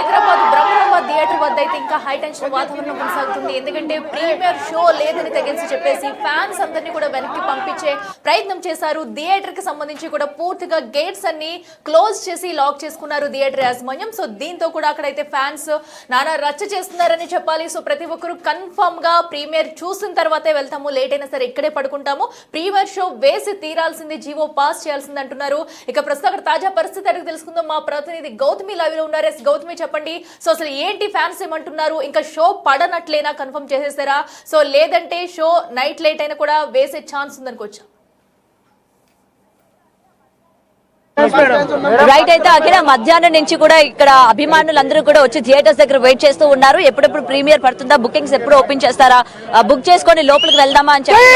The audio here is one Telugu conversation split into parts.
హైదరాబాద్ బ్రహ్మరంభ థియేటర్ వద్ద అయితే ఇంకా హై టెన్షన్ వాతావరణం కొనసాగుతుంది. ఎందుకంటే ప్రీమియర్ షో లేదని తెగేసి చెప్పేసి ఫ్యాన్స్ అందరినీ కూడా వెనక్కి పంపించే ప్రయత్నం చేశారు. థియేటర్ కి సంబంధించి కూడా పూర్తిగా గేట్స్ అన్ని క్లోజ్ చేసి లాక్ చేసుకున్నారు థియేటర్ యాజమాన్యం. సో దీంతో కూడా అక్కడైతే ఫ్యాన్స్ నానా రచ్చ చేస్తున్నారని చెప్పాలి. సో ప్రతి ఒక్కరు కన్ఫర్మ్ గా ప్రీమియర్ చూసిన తర్వాతే వెళ్తాము, లేట్ అయినా సరే ఇక్కడే పడుకుంటాము, ప్రీమియర్ షో వేసి తీరాల్సింది, జీవో పాస్ చేయాల్సింది అంటున్నారు. ఇక ప్రస్తుతం అక్కడ తాజా పరిస్థితి అడిగి తెలుసుకుందాం. మా ప్రతినిధి గౌతమి లైవ్ లో ఉన్నారు. గౌతమి చెప్పండి, సో అసలు ఏంటి ఫ్యాన్స్ ఏమంటున్నారు? ఇంకా షో పడనట్లేనా, కన్ఫర్మ్ చేసేసారా? సో లేదంటే షో నైట్ లేట్ అయినా కూడా వేసే ఛాన్స్ ఉందనుకోవచ్చు. రైట్. అయితే అక్కడ మధ్యాహ్నం నుంచి కూడా ఇక్కడ అభిమానులందరూ కూడా వచ్చి థియేటర్స్ దగ్గర వెయిట్ చేస్తూ ఉన్నారు. ఎప్పుడెప్పుడు ప్రీమియర్ పడుతుందా, బుకింగ్స్ ఎప్పుడు ఓపెన్ చేస్తారా, బుక్ చేసుకొని లోపలికి వెళ్దామా అని చెప్పి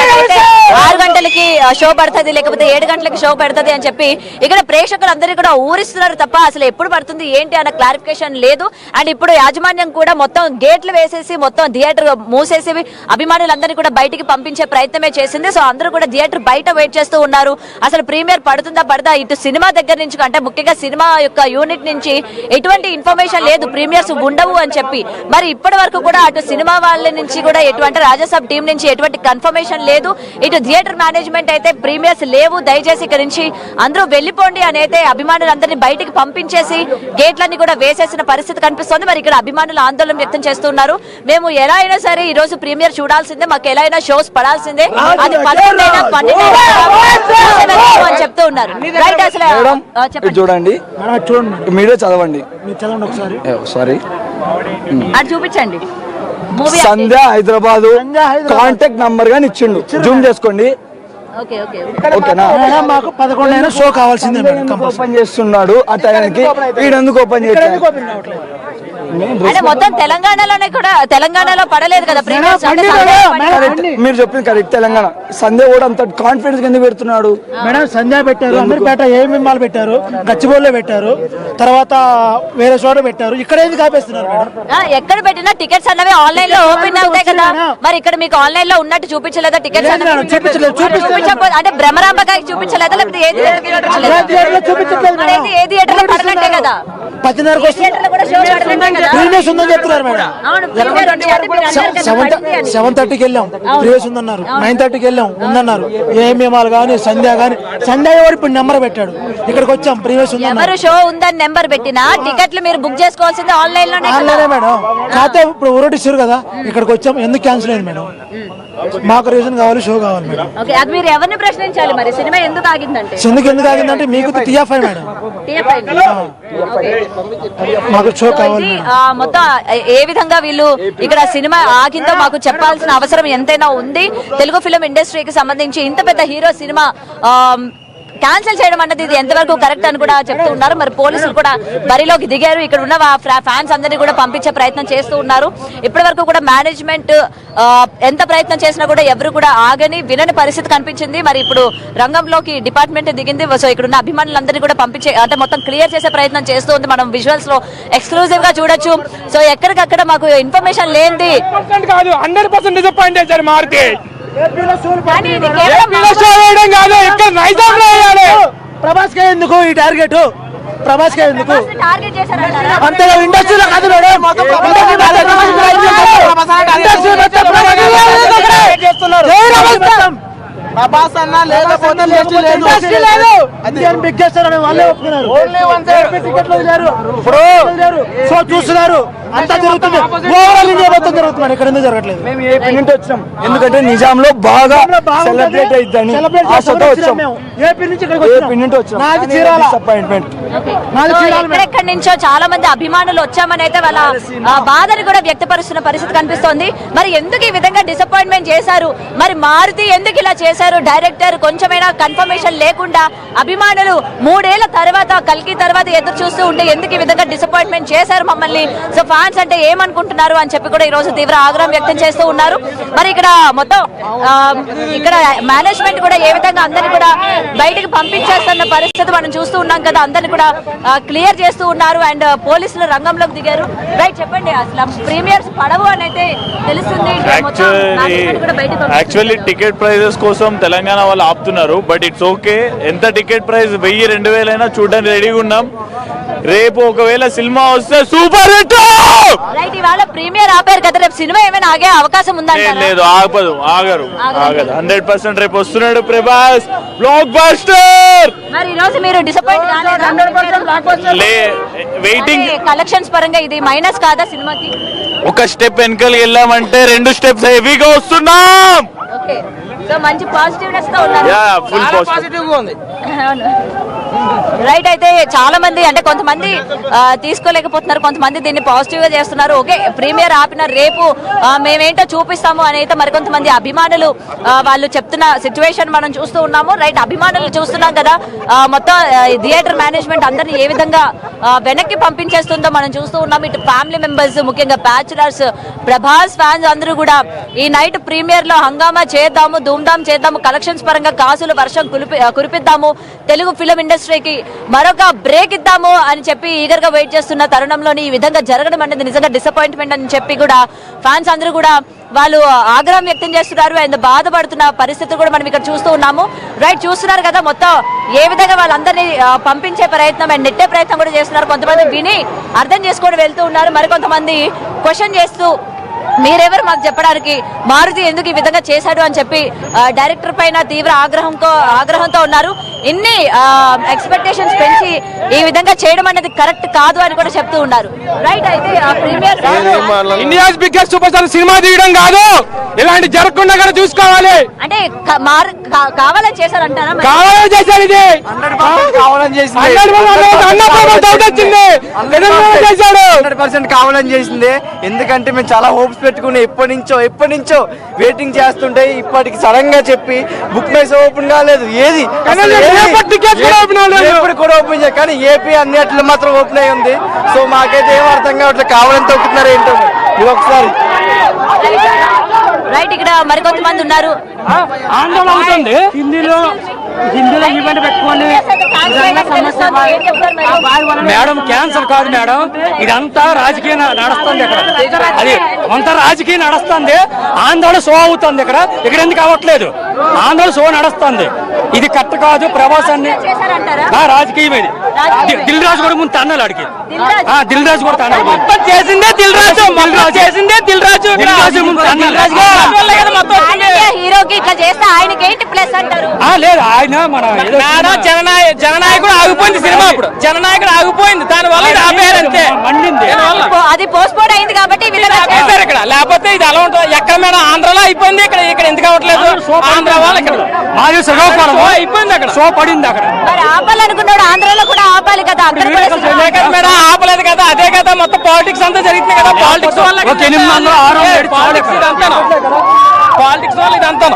6 గంటలకి షో పడుతుంది, లేకపోతే 7 గంటలకి షో పడుతుంది అని చెప్పి ఇక్కడ ప్రేక్షకులందరూ కూడా ఊరిస్తున్నారు తప్ప అసలు ఎప్పుడు పడుతుంది ఏంటి అన్న క్లారిఫికేషన్ లేదు. అండ్ ఇప్పుడు యాజమాన్యం కూడా మొత్తం గేట్లు వేసేసి మొత్తం థియేటర్ మూసేసి అభిమానులందరినీ కూడా బయటికి పంపించే ప్రయత్నమే చేసింది. సో అందరూ కూడా థియేటర్ బయట వెయిట్ చేస్తూ ఉన్నారు. అసలు ప్రీమియర్ పడుతుందా పడదా, ఇటు సినిమా దగ్గర నుంచి అంటే ముఖ్యంగా సినిమా యొక్క యూనిట్ నుంచి ఎటువంటి ఇన్ఫర్మేషన్ లేదు, ప్రీమియర్స్ ఉండవు అని చెప్పి. మరి ఇప్పటి వరకు కూడా అటు సినిమా వాళ్ళ నుంచి కూడా ఎటువంటి రాజాసాబ్ టీం నుంచి ఎటువంటి కన్ఫర్మేషన్ లేదు. ఇటు థియేటర్ మేనేజ్మెంట్ అయితే ప్రీమియర్స్ లేవు, దయచేసి ఇక్కడ నుంచి అందరూ వెళ్లిపోండి అని అయితే అభిమానులందరినీ బయటికి పంపించేసి గేట్లన్నీ కూడా వేసేసిన పరిస్థితి కనిపిస్తోంది. మరి ఇక్కడ అభిమానులు ఆందోళన వ్యక్తం చేస్తున్నారు. మేము ఎలా అయినా సరే ఈ రోజు ప్రీమియర్ చూడాల్సిందే, మాకు ఎలా అయినా షోస్ పడాల్సిందే, అది 11 అయినా 12 అని చెప్తూ ఉన్నారు. రైట్. అసలు చూడండి, మీరే చదవండి ఒకసారి, అది చూపించండి. సంధ్య హైదరాబాద్ కాంటాక్ట్ నంబర్ గాని ఇచ్చిండు, జూమ్ చేసుకోండి. ఓకేనా, మాకు 11 అయినా షో కావాల్సిందే. ఓపెన్ చేస్తున్నాడు ఆ టైంకి, వీడెందుకు ఓపెన్ చేయాలి? అంటే మొత్తం తెలంగాణలోనే కూడా, తెలంగాణలో పడలేదు కదా ప్రీమియర్స్. మీరు చెప్పింది కరెక్ట్. తెలంగాణ సంధ్య కూడా అంత కాన్ఫిడెన్స్ కింద పెడుతున్నాడు. మేడం సంధ్య పెట్టారు, అమీర్పేట ఏఎంఎంఆర్ పెట్టారు, గచ్చిబౌలిలో పెట్టారు, తర్వాత వేరే చోట పెట్టారు. ఇక్కడ ఏది కాపేస్తున్నారు మేడం? ఎక్కడ పెట్టినా టికెట్స్ అన్నవి ఆన్లైన్ లో ఓపెన్ అవుతాయి కదా. మరి ఇక్కడ మీకు ఆన్లైన్ లో ఉన్నట్టు చూపించలేదా టికెట్స్? అంటే భ్రమరాంబకాయకి చూపించలేదా, లేకపోతే ఏ థియేటర్ లో పడనట్టే కదా. 10:30 ప్రీవియస్ ఉందని చెప్తున్నారు మేడం. 7:30కి వెళ్ళాం, ప్రీవియస్ ఉందన్నారు. 9:30కి వెళ్ళాం, ఉందన్నారు. ఏఎంఎంఆర్ గానీ సంధ్య గానీ, సంధ్య ఎవరు ఇప్పుడు నెంబర్ పెట్టాడు, ఇక్కడికి వచ్చాం ప్రీవియస్ ఉందన్నారు. షో ఉందని నెంబర్ పెట్టినా టికెట్లు మీరు బుక్ చేసుకోవాల్సింది ఆన్లైన్ లోనే మేడం. కాకపోతే ఇప్పుడు ఊరటిస్తారు కదా, ఇక్కడికి వచ్చాం. ఎందుకు క్యాన్సిల్ అయింది మేడం? మాకు రీజన్ కావాలి, షో కావాలి మేడం. అది మీరు ఎవరిని ప్రశ్నించాలి మరి? సినిమా ఎందుకు ఆగిందంటే ఎందుకు ఆగిందంటే మీకు TFI మేడం, మాకు షో కావాలి. మొత్తం ఏ విధంగా వీళ్ళు ఇక్కడ సినిమా ఆగిందో మాకు చెప్పాల్సిన అవసరం ఎంతైనా ఉంది. తెలుగు ఫిలిం ఇండస్ట్రీకి సంబంధించి ఇంత పెద్ద హీరో సినిమా క్యాన్సిల్ చేయడం అన్నది ఇది ఎంతవరకు కరెక్ట్ అని కూడా చెప్తూ ఉన్నారు. మరి పోలీసులు కూడా బరిలోకి దిగారు, ఇక్కడ ఉన్న ఫ్యాన్స్ అందరినీ కూడా పంపించే ప్రయత్నం చేస్తూ ఉన్నారు. ఇప్పటి వరకు కూడా మేనేజ్మెంట్ ఎంత ప్రయత్నం చేసినా కూడా ఎవరు కూడా ఆగని వినని పరిస్థితి కనిపించింది. మరి ఇప్పుడు రంగంలోకి డిపార్ట్మెంట్ దిగింది. సో ఇక్కడ ఉన్న అభిమానులందరినీ కూడా పంపించే, అంటే మొత్తం క్లియర్ చేసే ప్రయత్నం చేస్తూ ఉంది. మనం విజువల్స్ లో ఎక్స్క్లూజివ్ గా చూడొచ్చు. సో ఎక్కడికక్కడ మాకు ఇన్ఫర్మేషన్ లేనిది 100% డిసప్పాయింట్ చేశారు మారుతి. ప్రభాస్ కే ఎందుకు ఈ టార్గెట్? ప్రభాస్ కే ఎందుకు? అంతే ఇండస్ట్రీలో కాదు మేడం, ప్రభాస్ అన్న లేకపోతే బిగ్ చేస్తారని వాళ్ళే ఒప్పుకున్నారు. సో చూస్తున్నారు, అంతా జరుగుతుంది. ఓవరాల్ ఇండియా మొత్తం జరుగుతుంది, ఇక్కడ ఎందుకు జరగట్లేదు? మేము ఏపీ నుంచి వచ్చినాం, ఎందుకంటే నిజాంలో బాగా సెలబ్రేట్ అవుతుందని ఆశతో వచ్చాం. ఏపీ నుంచి ఎక్కడెక్కడి నుంచో చాలా మంది అభిమానులు వచ్చామని అయితే వాళ్ళ బాధని కూడా వ్యక్తపరుస్తున్న పరిస్థితి కనిపిస్తోంది. మరి ఎందుకు ఈ విధంగా డిసప్పాయింట్మెంట్ చేశారు? మరి మారుతి ఎందుకు ఇలా చేశారు? డైరెక్టర్ కొంచెమైనా కన్ఫర్మేషన్ లేకుండా అభిమానులు 3 ఏళ్ల తర్వాత, కల్కి తర్వాత ఎదురు చూస్తూ ఉంటే ఎందుకు ఈ విధంగా డిసప్పాయింట్మెంట్ చేశారు మమ్మల్ని? సో ఫ్యాన్స్ అంటే ఏమనుకుంటున్నారు అని చెప్పి కూడా ఈ రోజు తీవ్ర ఆగ్రహం వ్యక్తం చేస్తూ ఉన్నారు. మరి ఇక్కడ మొత్తం ఇక్కడ మేనేజ్మెంట్ కూడా ఏ విధంగా అందరినీ కూడా బయటకు పంపించేస్తున్న పరిస్థితి మనం చూస్తూ ఉన్నాం కదా. అందరినీ కూడా క్లియర్ చేస్తూ ఉన్నారు అండ్ పోలీసులు రంగంలోకి దిగారు. రైట్, చెప్పండి, అసలు ప్రీమియర్స్ పడవు అని అయితే తెలుస్తుంది. యాక్చువల్లీ టికెట్ ప్రైజెస్ కోసం తెలంగాణ వాళ్ళు ఆపుతున్నారు, బట్ ఇట్స్ ఓకే. ఎంత టికెట్ ప్రైస్ 1000-2000 అయినా చూడడానికి రెడీగా ఉన్నాం. రేపు ఒకవేళ సినిమా వస్తే సూపర్ హిట్. రైట్, ఇవాళ ప్రీమియర్ ఆపారు కదా, రేపు సినిమా ఏమైనా ఆగే అవకాశం ఉందంటారా? లేదు, ఆగదు 100% రేపు వస్తున్నాడు ప్రభాస్, బ్లాక్ బస్టర్. మరి ఈ రోజు మీరు డిసప్పాయింట్ కాలేదా? వెయిటింగ్. కలెక్షన్స్ పరంగా ఇది మైనస్ కాదా సినిమాకి? ఒక స్టెప్ వెనకలు వెళ్ళామంటే 2 స్టెప్స్ హెవీగా వస్తున్నాం. ఓకే, సో మంచి పాజిటివ్నెస్ తో ఉన్నారు. ఫుల్ పాజిటివ్ ఉంది. రైట్, అయితే చాలా మంది అంటే కొంతమంది తీసుకోలేకపోతున్నారు, కొంతమంది దీన్ని పాజిటివ్ గా చేస్తున్నారు. ఓకే, ప్రీమియర్ ఆపిన రేపు మేమేంటో చూపిస్తాము అని అయితే మరికొంతమంది అభిమానులు వాళ్ళు చెప్తున్న సిచ్యువేషన్ మనం చూస్తూ ఉన్నాము. రైట్, అభిమానులు చూస్తున్నాం కదా, మొత్తం థియేటర్ మేనేజ్మెంట్ అందరినీ ఏ విధంగా వెనక్కి పంపించేస్తుందో మనం చూస్తూ ఉన్నాము. ఇటు ఫ్యామిలీ మెంబర్స్, ముఖ్యంగా బ్యాచులర్స్, ప్రభాస్ ఫ్యాన్స్ అందరూ కూడా ఈ నైట్ ప్రీమియర్ లో హంగామా చేద్దాము, ధూమ్ధామ్ చేద్దాము, కలెక్షన్స్ పరంగా కాసుల వర్షం కురిపిద్దాము, తెలుగు ఫిలిం ఇండస్ట్రీకి మరొక బ్రేక్ ఇద్దాము అని చెప్పి ఈగర్ గా వెయిట్ చేస్తున్న తరుణంలోని ఈ విధంగా జరగడం అనేది నిజంగా డిసప్పాయింట్మెంట్ అని చెప్పి కూడా ఫ్యాన్స్ అందరూ కూడా వాళ్ళు ఆగ్రహం వ్యక్తం చేస్తున్నారు అండ్ బాధపడుతున్న పరిస్థితి కూడా మనం ఇక్కడ చూస్తూ ఉన్నాము. రైట్, చూస్తున్నారు కదా మొత్తం ఏ విధంగా వాళ్ళందరినీ పంపించే ప్రయత్నం అండ్ నెట్టే ప్రయత్నం కూడా చేస్తున్నారు. కొంతమంది విని అర్థం చేసుకొని వెళ్తూ ఉన్నారు, మరికొంతమంది క్వశ్చన్ చేస్తూ మీరెవరు మాకు చెప్పడానికి, మారుతి ఎందుకు ఈ విధంగా చేశాడు అని చెప్పి డైరెక్టర్ పైన తీవ్ర ఆగ్రహంతో ఉన్నారు. ఇన్ని ఎక్స్పెక్టేషన్స్ పెంచి ఈ విధంగా చేయడం అనేది కరెక్ట్ కాదు అని కూడా చెప్తూ ఉన్నారు. రైట్, అయితే ఆ premiere India's biggest superstar cinema తీయడం కాదు, ఇలాంటి జరగకుండా కూడా చూసుకోవాలి. అంటే కావాలని చేశారంటారా? కావాలని చేశారు, ఇది కావాలని చేసింది, 100% కావాలని చేసింది. ఎందుకంటే మేము చాలా హోప్స్ పెట్టుకుని ఎప్పటి నుంచో వెయిటింగ్ చేస్తుంటే ఇప్పటికి సడన్ గా చెప్పి బుక్ మై షో ఓపెన్ కాలేదు, ఏది కూడా ఓపెన్ చేయాలి, కానీ ఏపీ అన్నిట్లో మాత్రం ఓపెన్ అయి ఉంది. సో మాకైతే ఏం అర్థం కావట్లేదు, కావాలని తొక్కుతున్నారు ఏంటో ఇది ఒకసారి. రైట్, ఇక్కడ మరికొంతమంది ఉన్నారు. ఆందోళన అవుతుంది, హిందీలో ఈవెంట్ పెట్టుకోండి. మేడం క్యాన్సర్ కాదు మేడం, ఇదంతా రాజకీయ నడుస్తుంది. ఇక్కడ అది అంతా రాజకీయం నడుస్తుంది. ఆందోళన షో అవుతుంది, ఇక్కడ ఎందుకు అవ్వట్లేదు? ఆందోళన షో నడుస్తుంది, ఇది కరెక్ట్ కాదు. ప్రభాసాన్ని రాజకీయం ఇది. దిల్ రాజు కూడా ముందు తన్నాలి, అడిగి దిల్ రాజు కూడా తన్నాలి. చేసిందే దిల్ రాజు, చేసిందే దిల్ రాజు. హీరోకి ఇట్లా చేస్తే ఆయనకి ఏంటి ప్లస్ అంటారు? లేదు, ఆయన మన జననాయకుడు ఆగిపోయింది సినిమా, ఇప్పుడు జననాయకుడు ఆగిపోయింది, దాని వల్ల ఇది ఆపేయారు అంతే, మండింది. అది పోస్ట్ పోన్ అయింది కాబట్టి ఇక్కడ, లేకపోతే ఇది అలా ఉంటుంది. ఎక్కడ మేడం ఆంధ్రలో అయిపోయింది, ఇక్కడ ఎందుకు అవ్వట్లేదు? ఆంధ్ర వాళ్ళు ఇక్కడ మాది అయిపోయింది, అక్కడ షో పడింది. అక్కడ మరి ఆపాలనుకున్నాడు, ఆంధ్రలో కూడా ఆపాలి కదా, అక్కడ మేడం ఆపలేదు కదా, అదే కదా మొత్తం పాలిటిక్స్ అంతా జరుగుతుంది కదా. పాలిటిక్స్ వల్ల పాలిటిక్స్ వల్ల ఇదంతా.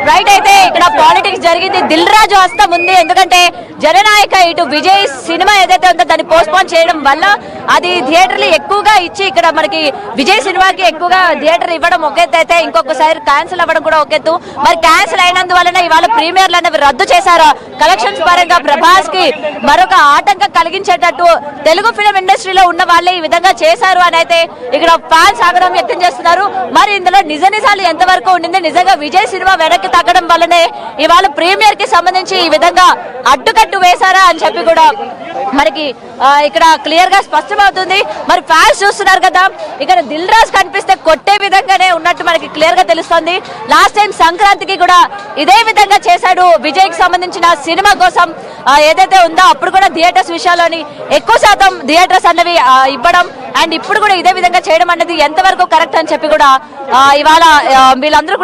రైట్, అయితే ఇక్కడ పాలిటిక్స్ జరిగింది, దిల్ రాజు హస్తం ఉంది. ఎందుకంటే జననాయక ఇటు విజయ్ సినిమా ఏదైతే ఉందో దాన్ని పోస్ట్ పోన్ చేయడం వల్ల అది థియేటర్లు ఎక్కువగా ఇచ్చి ఇక్కడ మనకి విజయ్ సినిమాకి ఎక్కువగా థియేటర్ ఇవ్వడం ఒక ఎత్తు అయితే ఇంకొకసారి క్యాన్సిల్ అవ్వడం కూడా ఒక ఎత్తు. మరి క్యాన్సిల్ అయినందువలన ఇవాళ ప్రీమియర్లు అనేవి రద్దు చేశారు. కలెక్షన్స్ పరంగా ప్రభాస్ కి మరొక ఆటంకం కలిగించేటట్టు తెలుగు ఫిలిం ఇండస్ట్రీలో ఉన్న వాళ్ళే ఈ విధంగా చేశారు అని అయితే ఇక్కడ ఫ్యాన్స్ ఆగ్రహం వ్యక్తం చేస్తున్నారు. మరి ఇందులో నిజాలు ఎంతవరకు ఉండింది, నిజంగా విజయ్ సినిమా వెనక్కి తగ్గడం వల్లనే ఇవాళ ప్రీమియర్ కి సంబంధించి ఈ విధంగా అడ్డుకట్టు వేశారా అని చెప్పి కూడా మనకి ఇక్కడ క్లియర్ గా స్పష్టమవుతుంది. మరి ఫ్యాన్స్ చూస్తున్నారు కదా, ఇక్కడ దిల్ రాజు కనిపిస్తే కొట్టే విధంగానే ఉన్నట్టు మనకి క్లియర్ గా తెలుస్తుంది. లాస్ట్ టైం సంక్రాంతికి కూడా ఇదే విధంగా చేశాడు విజయ్ కి సంబంధించిన సినిమా కోసం ఏదైతే ఉందో, అప్పుడు కూడా థియేటర్స్ విషయాల్లోని ఎక్కువ శాతం థియేటర్స్ అన్నవి ఇవ్వడం అండ్ ఇప్పుడు కూడా ఇదే విధంగా చేయడం అన్నది ఎంతవరకు కరెక్ట్ అని చెప్పి కూడా ఇవాళ వీళ్ళందరూ